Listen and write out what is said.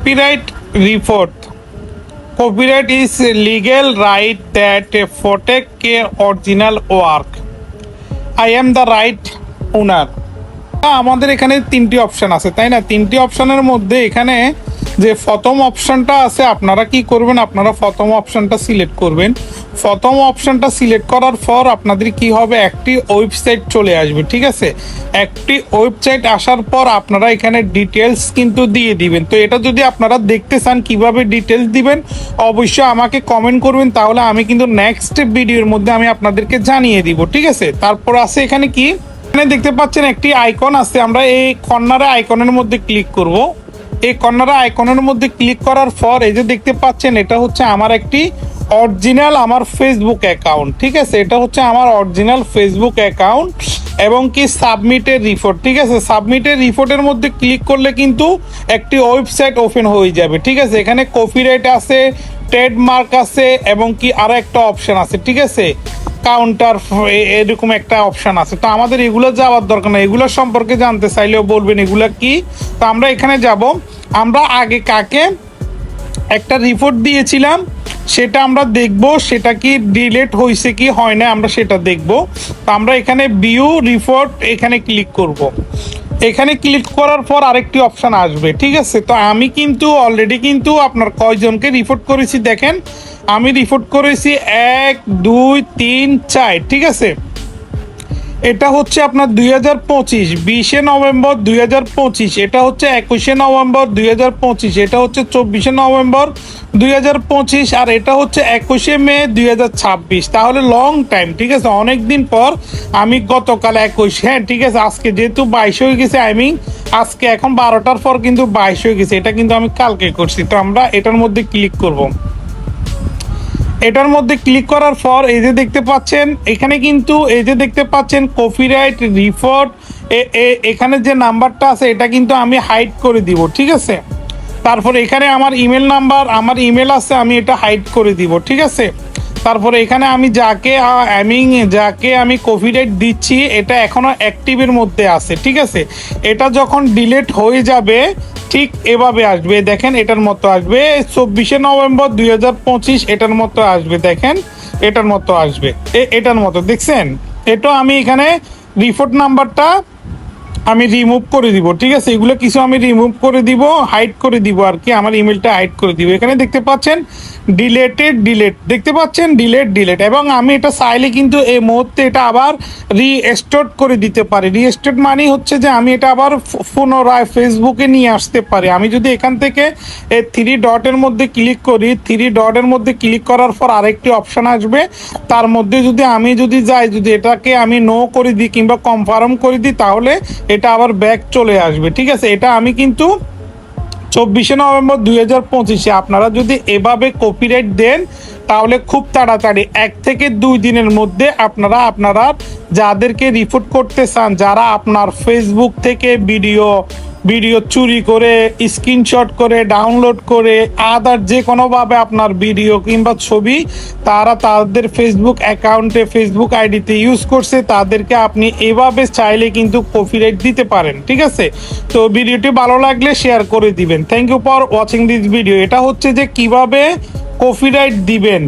Copyright report. Copyright is a legal right that protect original work. I am the right owner. আমাদের এখানে তিনটি option আছে, তাই না? তিনটি অপশনের মধ্যে এখানে যে প্রথম অপশনটা আছে, আপনারা কি করবেন, আপনারা প্রথম অপশনটা সিলেক্ট করবেন। প্রথম অপশনটা সিলেক্ট করার পর আপনাদের কি হবে, একটি ওয়েবসাইট চলে আসবে, ঠিক আছে? একটি ওয়েবসাইট আসার পর আপনারা এখানে ডিটেলস কিন্তু দিয়ে দিবেন। তো এটা যদি আপনারা দেখতে চান কিভাবে ডিটেলস দিবেন, অবশ্যই আমাকে কমেন্ট করবেন, তাহলে আমি কিন্তু নেক্সট ভিডিওর মধ্যে আমি আপনাদেরকে জানিয়ে দিব, ঠিক আছে? তারপর আছে এখানে কি, এখানে দেখতে পাচ্ছেন একটি আইকন আছে, আমরা এই কর্নারে আইকনের মধ্যে ক্লিক করব। এই কর্নারে আইকনের মধ্যে ক্লিক করার পর এই যে দেখতে পাচ্ছেন, এটা হচ্ছে আমার একটি অরিজিনাল আমার ফেসবুক অ্যাকাউন্ট, ঠিক আছে? এটা হচ্ছে আমার অরিজিনাল ফেসবুক অ্যাকাউন্ট এবং কি সাবমিটের রিপোর্ট, ঠিক আছে? সাবমিটের রিপোর্টের মধ্যে ক্লিক করলে কিন্তু একটি ওয়েবসাইট ওপেন হয়ে যাবে, ঠিক আছে? এখানে কপিরাইট আছে, ট্রেডমার্ক আছে এবং কি আরো একটা অপশন আছে, ঠিক আছে? কাউন্টার, এরকম একটা অপশন আছে। তো আমাদের এগুলো যাওয়ার দরকার না, এগুলো সম্পর্কে জানতে চাইলেও বলবেন এগুলো কি। তো আমরা এখানে যাব, আমরা আগে কাকে একটা রিপোর্ট দিয়েছিলাম সেটা আমরা দেখব, সেটা কি ডিলিট হয়েছে কি হয় না আমরা সেটা দেখব। তো আমরা এখানে ভিউ রিপোর্ট এখানে ক্লিক করব। এখানে ক্লিক করার পর আরেকটি অপশন আসবে, ঠিক আছে? তো আমি কিন্তু অলরেডি কিন্তু আপনার কয়জনকে রিপোর্ট করেছি দেখেন, আমি রিপোর্ট করেছি 1 2 3 4, ঠিক আছে? এটা হচ্ছে আপনার 2025 20শে নভেম্বর 2025, এটা হচ্ছে 21শে নভেম্বর 2025, এটা হচ্ছে 24শে নভেম্বর 2025, আর এটা হচ্ছে 21শে মে 2026। তাহলে লং টাইম, ঠিক আছে? অনেক দিন পর আমি গতকাল 21, হ্যাঁ ঠিক আছে, আজকে যেহেতু 22 হয়ে গেছে, আজকে এখন 12টার পর কিন্তু 22 হয়ে গেছে, এটা কিন্তু আমি কালকে করছি। তো আমরা এটার মধ্যে ক্লিক করব। এটার মধ্যে ক্লিক করার পর এই যে দেখতে পাচ্ছেন, এখানে কিন্তু এই যে দেখতে পাচ্ছেন কপিরাইট রিপোর্ট, এখানে যে নাম্বারটা আছে এটা কিন্তু আমি হাইড করে দিব, ঠিক আছে? তারপর এখানে আমার ইমেল নাম্বার, আমার ইমেল আছে, আমি এটা হাইড করে দিব, ঠিক আছে? তারপরে এখানে আমি যাকে আমি কপিরাইট দিচ্ছি এটা এখনো অ্যাক্টিভের মধ্যে আছে, ঠিক আছে? এটা যখন ডিলিট হয়ে যাবে ঠিক এভাবে আসবে, দেখেন এটার মতো আসবে। 24শে নভেম্বর 2025 এটার মতো আসবে, দেখেন এটার মতো আসবে, এটার মতো দেখছেন? এটা আমি এখানে রিপোর্ট নাম্বারটা আমি রিমুভ করে দিব, ঠিক আছে? এগুলো কিছু আমি রিমুভ করে দিব, হাইড করে দিব আর কি, আমার ইমেলটা হাইড করে দিব। এখানে দেখতে পাচ্ছেন ডিলেট, দেখতে পাচ্ছেন ডিলেট, এবং আমি এটা চাইলে কিন্তু এই মুহূর্তে এটা আবার রিস্টোর করে দিতে পারি। রিস্টোর মানে হচ্ছে যে আমি এটা আবার পুনরায় ফেসবুকে নিয়ে আসতে পারি। আমি যদি এখান থেকে এই 3 ডটের মধ্যে ক্লিক করি, 3 ডটের মধ্যে ক্লিক করার পর আরেকটি অপশান আসবে, তার মধ্যে যদি আমি যাই, যদি এটাকে আমি নো করে দিই কিংবা কনফার্ম করে দিই, তাহলে এটা আবার ব্যাক চলে আসবে, ঠিক আছে? এটা আমি কিন্তু 24শে নভেম্বর 2025 আপনারা যদি এভাবে কপিরাইট দেন তাহলে খুব তাড়াতাড়ি 1 থেকে 2 দিনের মধ্যে আপনারা যাদেরকে রিপোর্ট করতে চান, যারা আপনার ফেসবুক থেকে ভিডিও চুরি করে, স্ক্রিনশট করে, ডাউনলোড করে, আদার যে কোনোভাবে আপনার ভিডিও কিংবা ছবি তারা তাদের ফেসবুক অ্যাকাউন্টে, ফেসবুক আইডিতে ইউজ করছে, তাদেরকে আপনি এভাবে চাইলে কিন্তু কপিরাইট দিতে পারেন, ঠিক আছে? তো ভিডিওটি ভালো লাগলে শেয়ার করে দিবেন। Thank you for watching this video. এটা হচ্ছে যে কিভাবে কপিরাইট দিবেন।